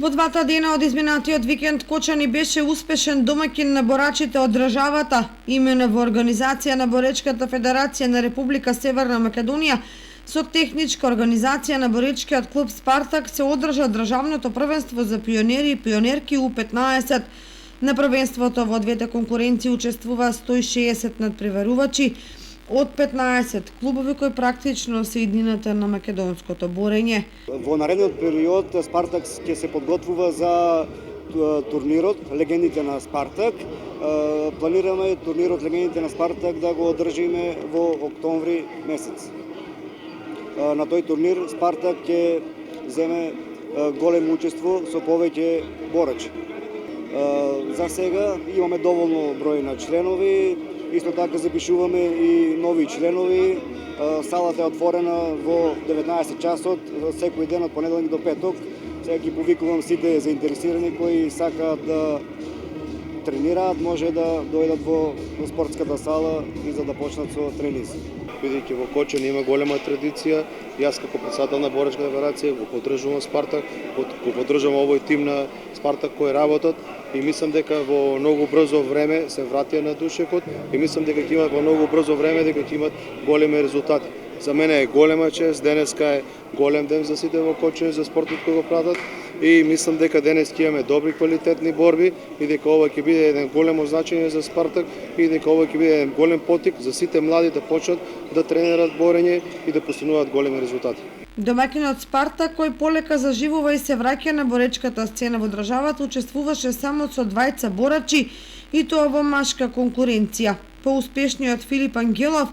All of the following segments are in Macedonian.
Во двата дена од изминатиот викенд Кочани беше успешен домаќин на борачите од државата. Имено во организација на Боречката федерација на Република Северна Македонија со техничка организација на боречкиот клуб Спартак се одржа државното првенство за пионери и пионерки У15. На првенството во двете конкуренции учествува 160 надпреварувачи од 15 клубови кои практично се иднината на македонското борење. Во наредниот период Спартак ќе се подготвува за турнирот Легендите на Спартак. Планираме турнирот Легендите на Спартак да го одржиме во октомври месец. На тој турнир Спартак ќе земе големо учество со повеќе борачи. За сега имаме доволно број на членови, исто така запишуваме и нови членови. Салата е отворена во 19 часот, секој ден од понеделник до петок. Сега ги повикувам сите заинтересирани кои сакаат да тренираат, може да дојдат во спортската сала и за да почнат со тренинзи. Бидејќи во Кочани има голема традиција, јас како претседател на Боречка федерација го поддржувам Спартак, го поддржувам овој тим на Спартак кој работат и мислам дека во многу брзо време се вратија на душекот и мислам дека ќе имат во многу брзо време дека ќе имат големи резултати. За мене е голема чест, денеска е голем ден за сите во Кочани, за спортот кој го пратат и мислам дека денес ќе имаме добри квалитетни борби и дека ова ќе биде еден големо значење за Спартак и дека ова ќе биде еден голем поттик за сите млади да почнат да тренират борење и да постигнуваат големи резултати. Домаќинот Спартак, кој полека заживува и се враќа на боречката сцена во државата, учествуваше само со двајца борачи и тоа во машка конкуренција. Поуспешниот Филип Ангелов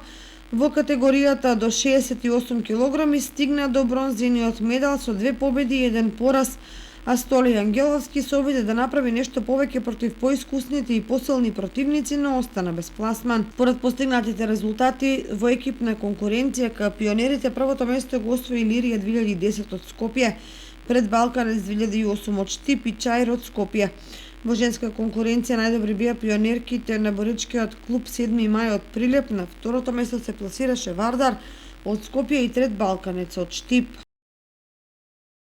во категоријата до 68 килограми стигна до бронзениот медал со 2 победи и 1 пораз, а Столи Ангеловски се обиде да направи нешто повеќе против поискусните и посилни противници, но остана без пласман. Поред постигнатите резултати во екипна конкуренција кај пионерите, првото место го освои Илирија 2010 од Скопје, пред Балканец 2008 од Штип и Чаир од Скопје. Во женска конкуренција најдобри беа пионерките на боречкиот клуб 7 мај од Прилеп, на второто место се пласираше Вардар од Скопје и трет Балканец од Штип.